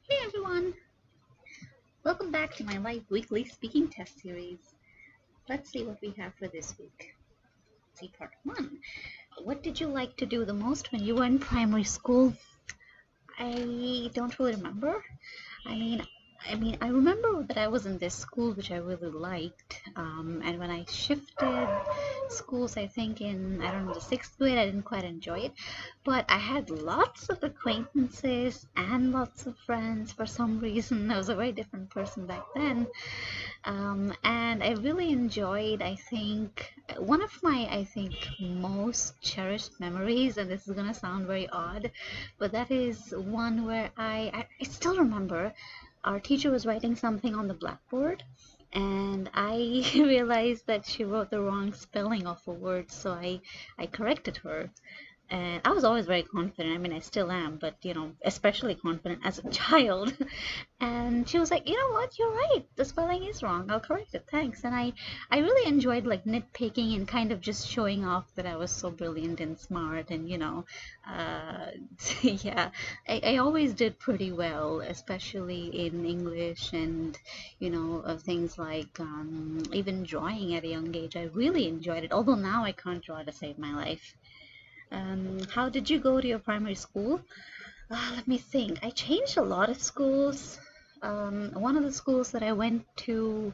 Hey everyone! Welcome back to my live weekly speaking test series. Let's see what we have for this week. See part 1. What did you like to do the most when you were in primary school? I don't really remember. I mean, I remember that I was in this school which I really liked, and when I shifted schools, I think in, I don't know, the 6th grade, I didn't quite enjoy it, but I had lots of acquaintances and lots of friends for some reason. I was a very different person back then, and I really enjoyed, I think, one of my, I think, most cherished memories, and this is gonna sound very odd, but that is one where I still remember our teacher was writing something on the blackboard, and I realized that she wrote the wrong spelling of a word, so I corrected her. And I was always very confident. I mean, I still am, but especially confident as a child. And she was like, "You know what? You're right. The spelling is wrong. I'll correct it. Thanks." And I really enjoyed like nitpicking and kind of just showing off that I was so brilliant and smart. And uh, yeah, I always did pretty well, especially in English and things like even drawing at a young age. I really enjoyed it. Although now I can't draw to save my life. How did you go to your primary school? Let me think. I changed a lot of schools. One of the schools that I went to,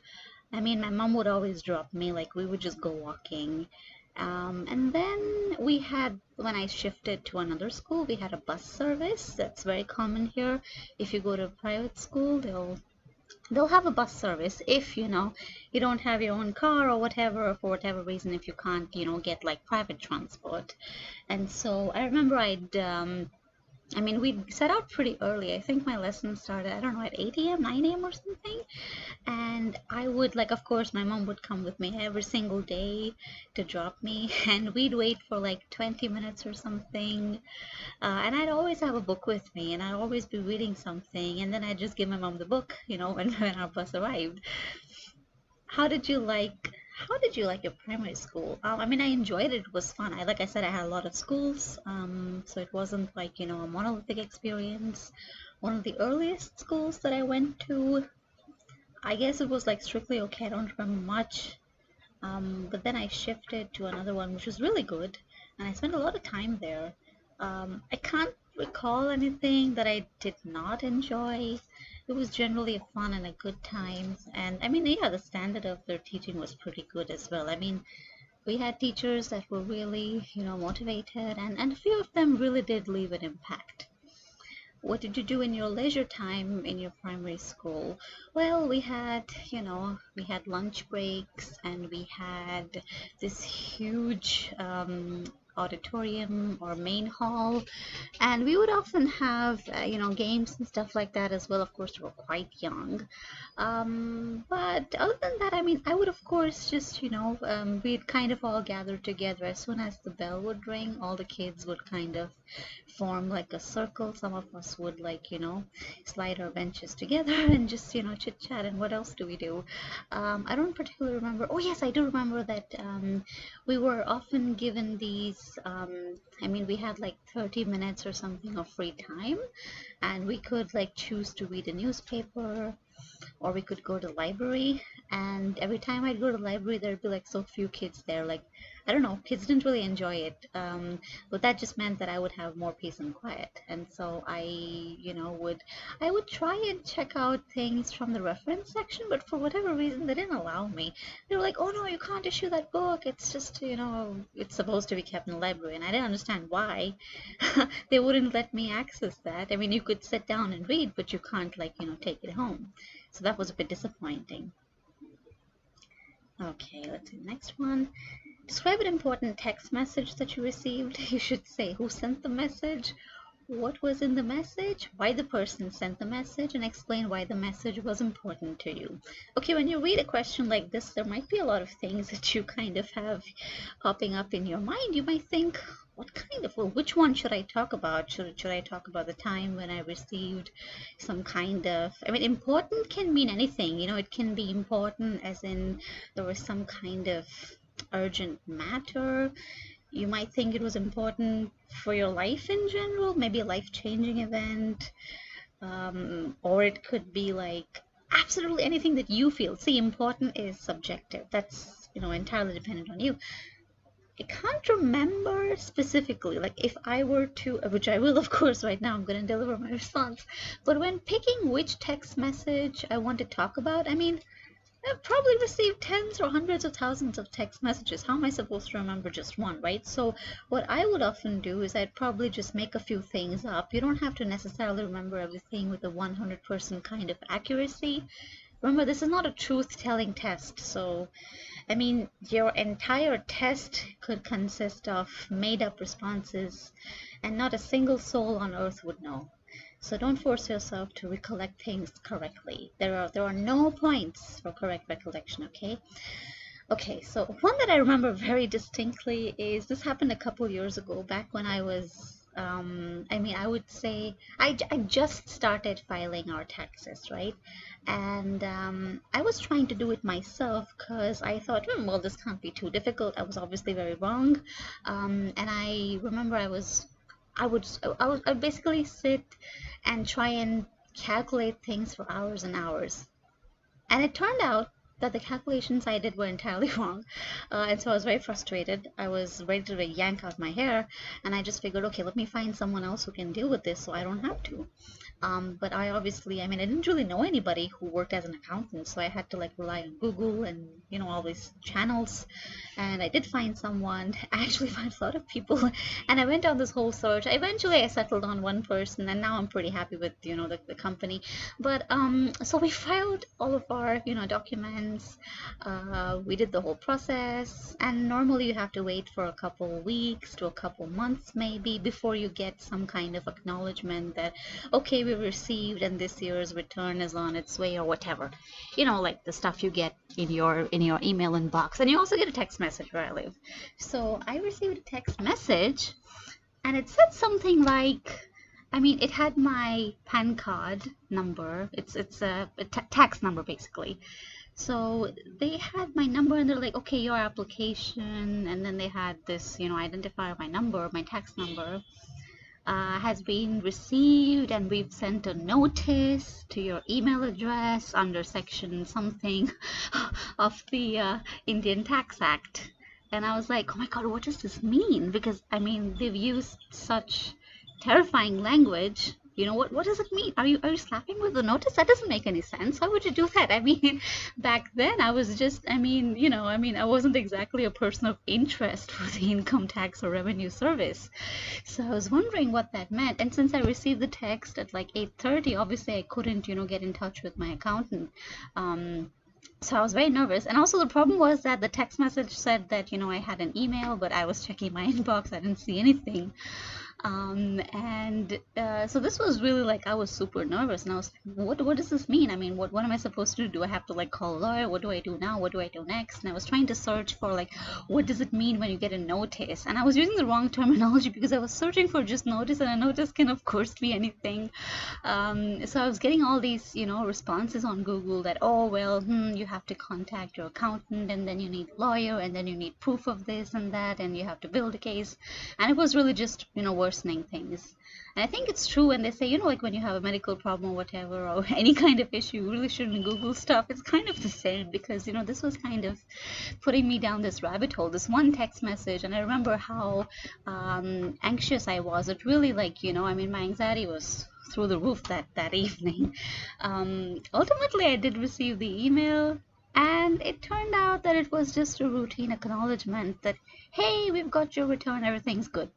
I mean, my mom would always drop me, like we would just go walking. And then we had, when I shifted to another school, we had a bus service. That's very common here. If you go to a private school, they'll have a bus service if you don't have your own car or whatever, or for whatever reason, if you can't get like private transport. And so I remember we'd set out pretty early. I think my lesson started, I don't know, at 8 a.m., 9 a.m. or something. And I would, like, of course, my mom would come with me every single day to drop me, and we'd wait for like 20 minutes or something. And I'd always have a book with me, and I'd always be reading something, and then I'd just give my mom the book, when our bus arrived. How did you like how did you like your primary school? I enjoyed it. It was fun. Like I said, I had a lot of schools, so it wasn't like, a monolithic experience. One of the earliest schools that I went to, I guess it was like strictly okay. I don't remember much. But then I shifted to another one, which was really good, and I spent a lot of time there. I can't recall anything that I did not enjoy. It was generally a fun and a good time, and yeah, the standard of their teaching was pretty good as well. We had teachers that were really, motivated, and a few of them really did leave an impact. What did you do in your leisure time in your primary school? Well, we had lunch breaks, and we had this huge auditorium or main hall, and we would often have games and stuff like that as well. Of course, we were quite young, but other than that, I would of course just we'd kind of all gather together as soon as the bell would ring. All the kids would kind of form like a circle. Some of us would, like, slide our benches together and just chit chat. And what else do we do? I don't particularly remember. Oh yes, I do remember that we were often given these we had like 30 minutes or something of free time, and we could like choose to read a newspaper, or we could go to the library. And every time I'd go to the library, there'd be like so few kids there. Like, I don't know, kids didn't really enjoy it, but that just meant that I would have more peace and quiet. And so I would try and check out things from the reference section, but for whatever reason they didn't allow me. They were like, "Oh no, you can't issue that book, it's just it's supposed to be kept in the library." And I didn't understand why. They wouldn't let me access that. You could sit down and read, but you can't, like, take it home. So that was a bit disappointing. Okay, let's do the next one. Describe an important text message that you received. You should say who sent the message, what was in the message, why the person sent the message, and explain why the message was important to you. Okay, when you read a question like this, there might be a lot of things that you kind of have popping up in your mind. You might think, which one should I talk about? Should I talk about the time when I received some kind of, important can mean anything. It can be important as in there was some kind of urgent matter. You might think it was important for your life in general, maybe a life-changing event. or it could be like absolutely anything that you feel. See, important is subjective. That's, entirely dependent on you. I can't remember specifically, like if I were to, which I will, of course, right now, I'm going to deliver my response. But when picking which text message I want to talk about, I mean, I've probably received tens or hundreds of thousands of text messages. How am I supposed to remember just one, right? So what I would often do is I'd probably just make a few things up. You don't have to necessarily remember everything with a 100% kind of accuracy. Remember, this is not a truth-telling test, so I mean, your entire test could consist of made-up responses, and not a single soul on earth would know. So don't force yourself to recollect things correctly. There are no points for correct recollection, okay? Okay, so one that I remember very distinctly is this happened a couple years ago, back when I was I would say I just started filing our taxes, right? And I was trying to do it myself because I thought, well, this can't be too difficult. I was obviously very wrong. And I remember I'd basically sit and try and calculate things for hours and hours. And it turned out that the calculations I did were entirely wrong. And so I was very frustrated. I was ready to yank out my hair, and I just figured, okay, let me find someone else who can deal with this so I don't have to. But I obviously, I didn't really know anybody who worked as an accountant, so I had to like rely on Google and, all these channels. And I did find someone. I actually found a lot of people, and I went on this whole search. Eventually, I settled on one person, and now I'm pretty happy with, the company. But so we filed all of our, documents. We did the whole process, and normally you have to wait for a couple weeks to a couple months maybe before you get some kind of acknowledgement that, okay, we received and this year's return is on its way, or whatever, like the stuff you get in your email inbox. And you also get a text message where I live. So I received a text message, and it said something like, it had my PAN card number. It's a tax number basically. So they had my number, and they're like, okay, your application, and then they had this, identifier, my number, my tax number, has been received, and we've sent a notice to your email address under section something of the Indian Tax Act. And I was like, oh my God, what does this mean? Because, they've used such terrifying language. What does it mean? Are you slapping with the notice? That doesn't make any sense. Why would you do that? Back then I was just, I wasn't exactly a person of interest for the income tax or revenue service. So I was wondering what that meant. And since I received the text at like 8:30, obviously I couldn't, get in touch with my accountant. So I was very nervous. And also the problem was that the text message said that, I had an email, but I was checking my inbox. I didn't see anything. So this was really like, I was super nervous, and I was like, what does this mean? What am I supposed to do? Do I have to like call a lawyer? What do I do now? What do I do next? And I was trying to search for like, what does it mean when you get a notice? And I was using the wrong terminology because I was searching for just notice, and a notice can of course be anything. So I was getting all these, responses on Google that, oh, well, you have to contact your accountant, and then you need a lawyer, and then you need proof of this and that, and you have to build a case. And it was really just, worsening things. And I think it's true when they say, like when you have a medical problem or whatever, or any kind of issue, you really shouldn't Google stuff. It's kind of the same, because, this was kind of putting me down this rabbit hole, this one text message. And I remember how anxious I was. It really like, my anxiety was through the roof that evening. Ultimately, I did receive the email, and it turned out that it was just a routine acknowledgement that, hey, we've got your return, everything's good.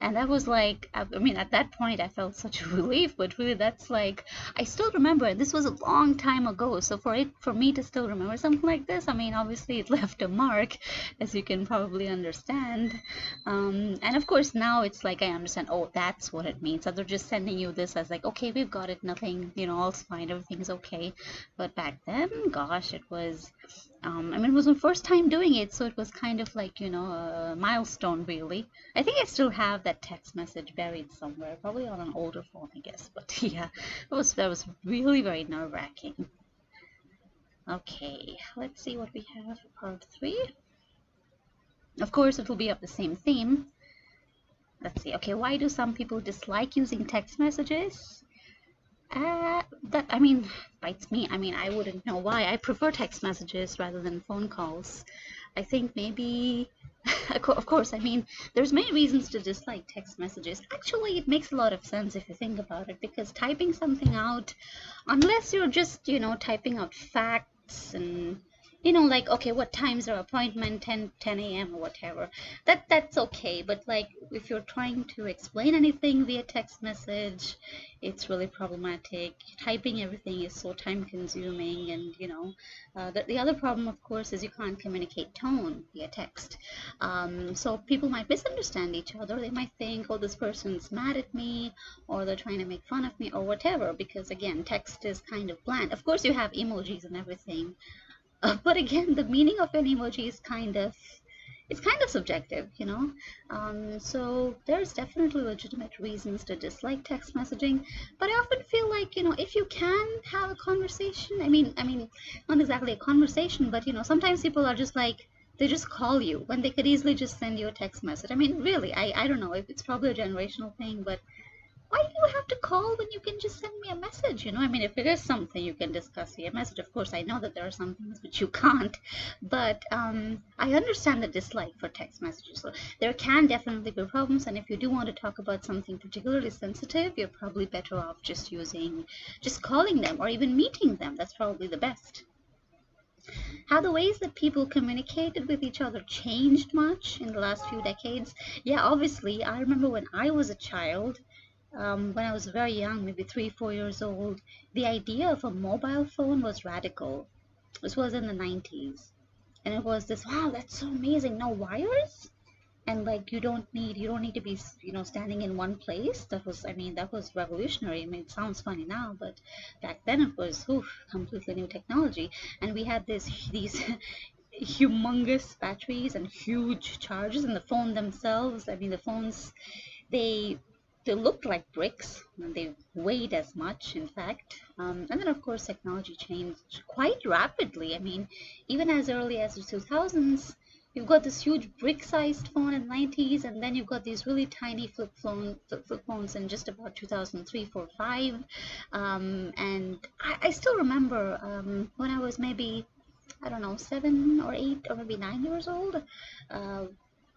And that was like, at that point I felt such a relief, but really that's like, I still remember it. This was a long time ago, so for me to still remember something like this, obviously it left a mark, as you can probably understand. And of course now it's like, I understand, oh, that's what it means. So they're just sending you this as like, okay, we've got it, nothing, all's fine, everything's okay. But back then, gosh, it was, it was my first time doing it, so it was kind of like, a milestone, really. I think I still have that text message buried somewhere, probably on an older phone, I guess. But yeah, that was really very nerve-wracking. Okay, let's see what we have for part 3. Of course, it will be of the same theme. Let's see. Okay, why do some people dislike using text messages? That, I mean, bites me. I mean, I wouldn't know why. I prefer text messages rather than phone calls. I think maybe, of course, I mean, there's many reasons to dislike text messages. Actually, it makes a lot of sense if you think about it, because typing something out, unless you're just, typing out facts and, like, okay, what time's our appointment, 10 a.m. or whatever, that's okay. But like, if you're trying to explain anything via text message, it's really problematic. Typing everything is so time consuming, and the other problem, of course, is you can't communicate tone via text. So people might misunderstand each other. They might think, oh, this person's mad at me, or they're trying to make fun of me, or whatever, because again, text is kind of bland. Of course, you have emojis and everything, but again, the meaning of an emoji is it's kind of subjective, so there's definitely legitimate reasons to dislike text messaging. But I often feel like, if you can have a conversation, I mean, not exactly a conversation, but sometimes people are just like, they just call you when they could easily just send you a text message. I mean, really, I don't know if it's probably a generational thing, but why do you have to call when you can just send me a message? I mean, if it is something you can discuss via message, of course, I know that there are some things which you can't, but I understand the dislike for text messages. So there can definitely be problems, and if you do want to talk about something particularly sensitive, you're probably better off just calling them or even meeting them. That's probably the best. Have the ways that people communicated with each other changed much in the last few decades? Yeah, obviously. I remember when I was a child, when I was very young, maybe 3, 4 years old, the idea of a mobile phone was radical. This was in the 90s. And it was this, wow, that's so amazing. No wires? And like you don't need to be, standing in one place. That was revolutionary. I mean, it sounds funny now, but back then it was completely new technology. And we had these humongous batteries and huge charges, and the phone themselves. I mean, the phones, they they looked like bricks, and they weighed as much, in fact. And then, of course, technology changed quite rapidly. I mean, even as early as the 2000s, you've got this huge brick-sized phone in the 90s, and then you've got these really tiny flip phones in just about 2003, 4, 5. And I still remember when I was maybe, I don't know, 7 or 8 or maybe 9 years old. Uh,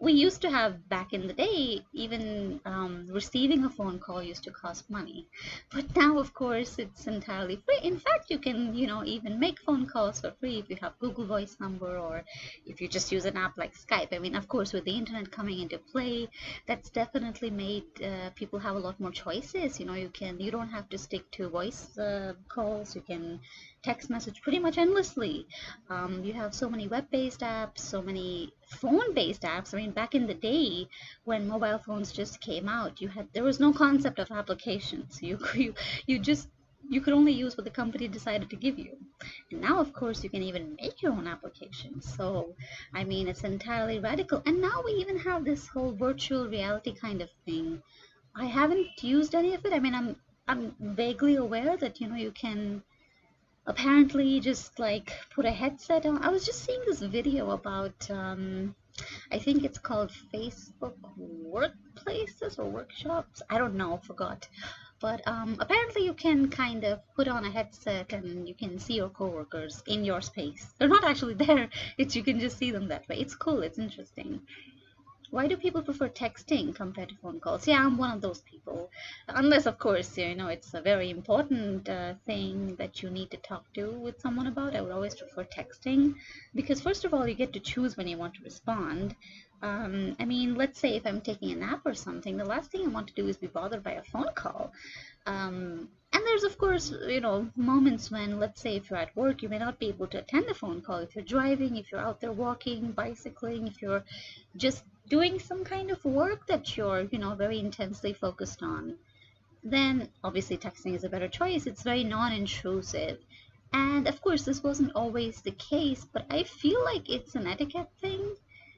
we used to have, back in the day, even receiving a phone call used to cost money. But now, of course, it's entirely free. In fact, you can, even make phone calls for free if you have Google Voice number, or if you just use an app like Skype. I mean, of course, with the internet coming into play, that's definitely made people have a lot more choices. You don't have to stick to voice calls. You can text message pretty much endlessly. You have so many web-based apps, so many phone-based apps. I mean, back in the day when mobile phones just came out, there was no concept of applications. You could only use what the company decided to give you. And now, of course, you can even make your own applications. So, I mean, it's entirely radical. And now we even have this whole virtual reality kind of thing. I haven't used any of it. I mean, I'm vaguely aware that you can apparently just like put a headset on. I was just seeing this video about I think it's called Facebook workplaces or workshops. I don't know, forgot. But apparently you can kind of put on a headset and you can see your coworkers in your space. They're not actually there. It's you can just see them that way. It's cool. It's interesting. Why do people prefer texting compared to phone calls? Yeah, I'm one of those people. Unless, of course, it's a very important thing that you need to talk to with someone about. I would always prefer texting because, first of all, you get to choose when you want to respond. I mean, let's say if I'm taking a nap or something, the last thing I want to do is be bothered by a phone call. And there's, of course, moments when, let's say, if you're at work, you may not be able to attend the phone call. If you're driving, if you're out there walking, bicycling, if you're just doing some kind of work that you're, very intensely focused on, then obviously texting is a better choice. It's very non-intrusive. And of course, this wasn't always the case, but I feel like it's an etiquette thing.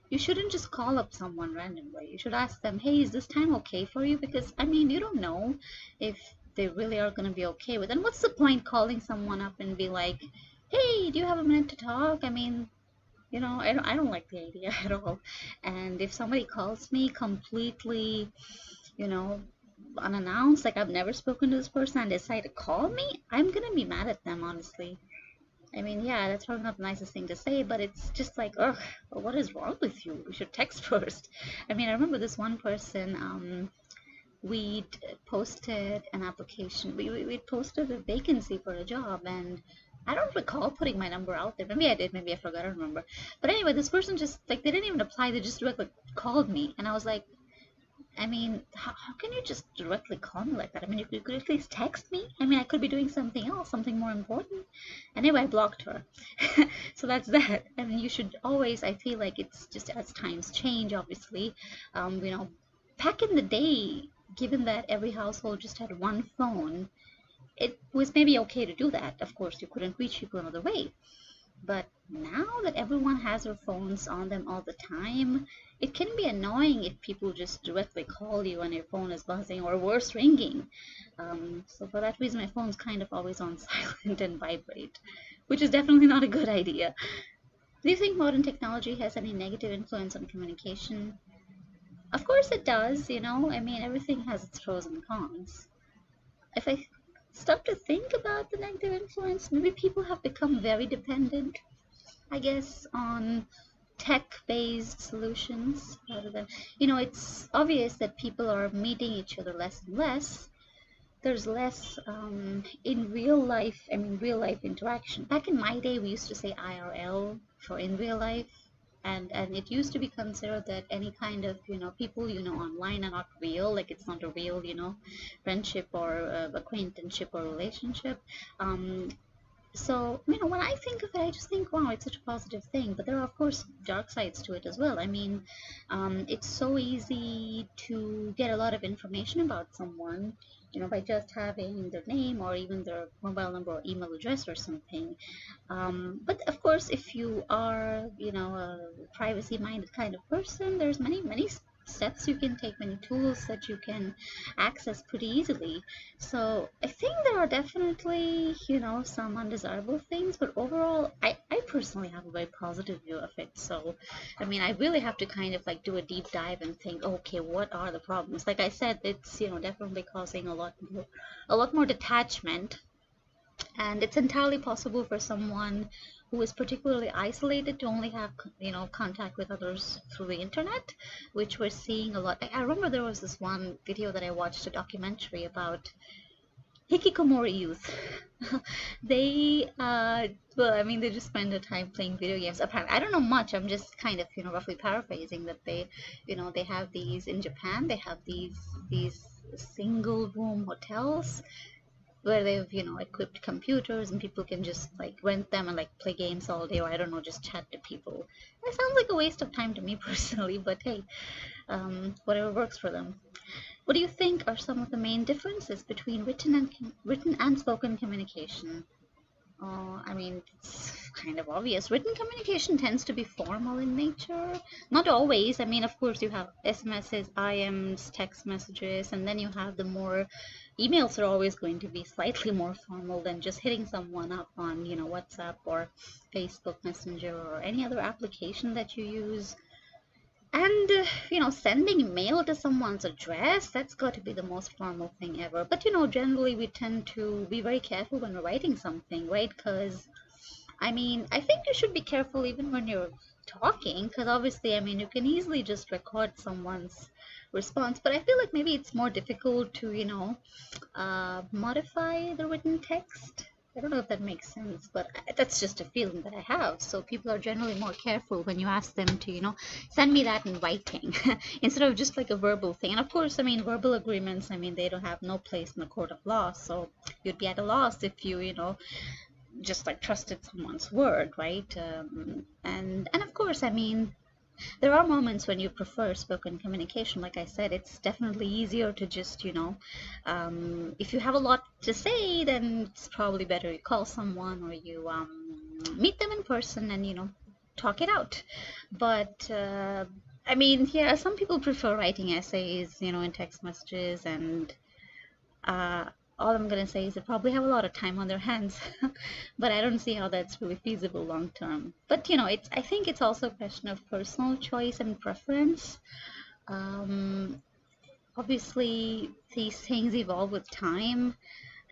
You shouldn't just call up someone randomly. You should ask them, hey, is this time okay for you? Because, I mean, you don't know if they really are going to be okay with it. And what's the point calling someone up and be like, hey, do you have a minute to talk? I mean, I don't like the idea at all. And if somebody calls me completely, you know, unannounced, like I've never spoken to this person, and decide to call me, I'm gonna be mad at them, honestly. I mean, yeah, that's probably not the nicest thing to say, but it's just like, ugh, what is wrong with you? You should text first. I mean, I remember this one person, we'd posted an application, we'd posted a vacancy for a job, and I don't recall putting my number out there. Maybe I did, maybe I forgot, I don't remember. But anyway, this person just, like, they didn't even apply, they just directly called me, and I was like, I mean, how can you just directly call me like that? I mean, you could at least text me. I mean, I could be doing something else, something more important. Anyway, I blocked her. So that's that. I mean, you should always, I feel like it's just as times change, obviously. You know, back in the day, given that every household just had one phone, it was maybe okay to do that. Of course, you couldn't reach people another way. But now that everyone has their phones on them all the time, it can be annoying if people just directly call you and your phone is buzzing or worse, ringing. So for that reason, my phone's kind of always on silent and vibrate, which is definitely not a good idea. Do you think modern technology has any negative influence on communication? Of course it does, you know. I mean, everything has its pros and cons. If I stop to think about the negative influence, maybe people have become very dependent, I guess, on tech-based solutions rather than, you know, it's obvious that people are meeting each other less and less. There's less in real life, I mean, real life interaction. Back in my day, we used to say IRL for in real life. And it used to be considered that any kind of, you know, people, you know, online are not real, like it's not a real, you know, friendship or acquaintanceship or relationship. So, you know, when I think of it, I just think, wow, it's such a positive thing. But there are, of course, dark sides to it as well. I mean, it's so easy to get a lot of information about someone, you know, by just having their name or even their mobile number or email address or something. But of course, if you are, you know, a privacy-minded kind of person, there's many steps you can take, many tools that you can access pretty easily. So I think there are definitely, you know, some undesirable things, but overall, I personally have a very positive view of it. So, I mean, I really have to kind of like do a deep dive and think, okay, what are the problems? Like I said, it's, you know, definitely causing a lot more detachment, and it's entirely possible for someone who is particularly isolated to only have, you know, contact with others through the internet, which we're seeing a lot. I remember there was this one video that I watched, a documentary about hikikomori youth. They well, I mean, they just spend their time playing video games. Apparently, I don't know much, I'm just kind of, you know, roughly paraphrasing, that they, you know, they have these in Japan, they have these single room hotels where they've, you know, equipped computers and people can just like rent them and like play games all day, or I don't know, just chat to people. It sounds like a waste of time to me personally, but hey, whatever works for them. What do you think are some of the main differences between written and spoken communication? I mean, it's kind of obvious. Written communication tends to be formal in nature. Not always. I mean, of course, you have SMSs, IMs, text messages, and then you have the more emails are always going to be slightly more formal than just hitting someone up on, you know, WhatsApp or Facebook Messenger or any other application that you use. And, you know, sending mail to someone's address, that's got to be the most formal thing ever. But, you know, generally we tend to be very careful when we're writing something, right? Because, I mean, I think you should be careful even when you're talking, because obviously, I mean, you can easily just record someone's response. But I feel like maybe it's more difficult to, you know, modify the written text. I don't know if that makes sense, but that's just a feeling that I have. So people are generally more careful when you ask them to, you know, send me that in writing instead of just like a verbal thing. And of course, I mean, verbal agreements, I mean, they don't have no place in the court of law. So you'd be at a loss if you know, just like trusted someone's word, right? And of course, I mean, there are moments when you prefer spoken communication. Like I said, it's definitely easier to just, you know, if you have a lot to say, then it's probably better you call someone or you meet them in person and, you know, talk it out. But I mean, yeah, some people prefer writing essays, you know, in text messages, and all I'm gonna say is they probably have a lot of time on their hands, but I don't see how that's really feasible long term. But you know, I think it's also a question of personal choice and preference. Um, Obviously, these things evolve with time.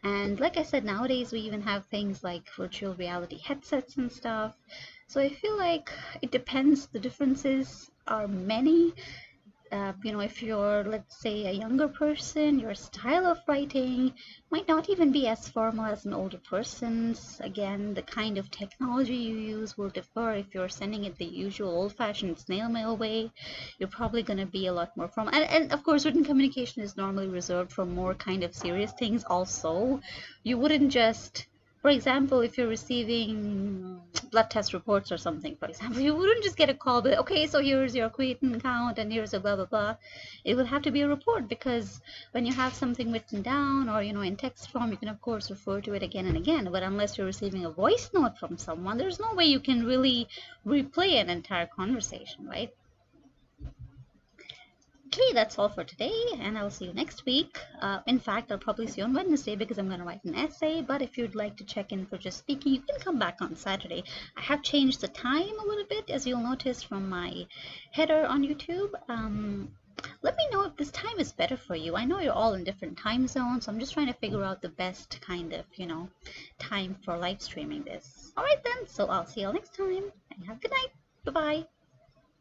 And like I said, nowadays we even have things like virtual reality headsets and stuff. So I feel like it depends. The differences are many. If you're, let's say, a younger person, your style of writing might not even be as formal as an older person's. Again, the kind of technology you use will differ. If you're sending it the usual old-fashioned snail mail way, you're probably going to be a lot more formal. And of course, written communication is normally reserved for more kind of serious things also. You wouldn't just, for example, if you're receiving blood test reports or something, for example, you wouldn't just get a call, but okay, so here's your creatine count and here's a blah blah blah. It would have to be a report, because when you have something written down or in text form, you can of course refer to it again and again. But unless you're receiving a voice note from someone, there's no way you can really replay an entire conversation, right? Okay, that's all for today, and I'll see you next week. In fact, I'll probably see you on Wednesday because I'm going to write an essay, but if you'd like to check in for just speaking, you can come back on Saturday. I have changed the time a little bit, as you'll notice from my header on YouTube. Let me know if this time is better for you. I know you're all in different time zones, so I'm just trying to figure out the best kind of, time for live streaming this. All right then, so I'll see you all next time, and have a good night. Bye-bye.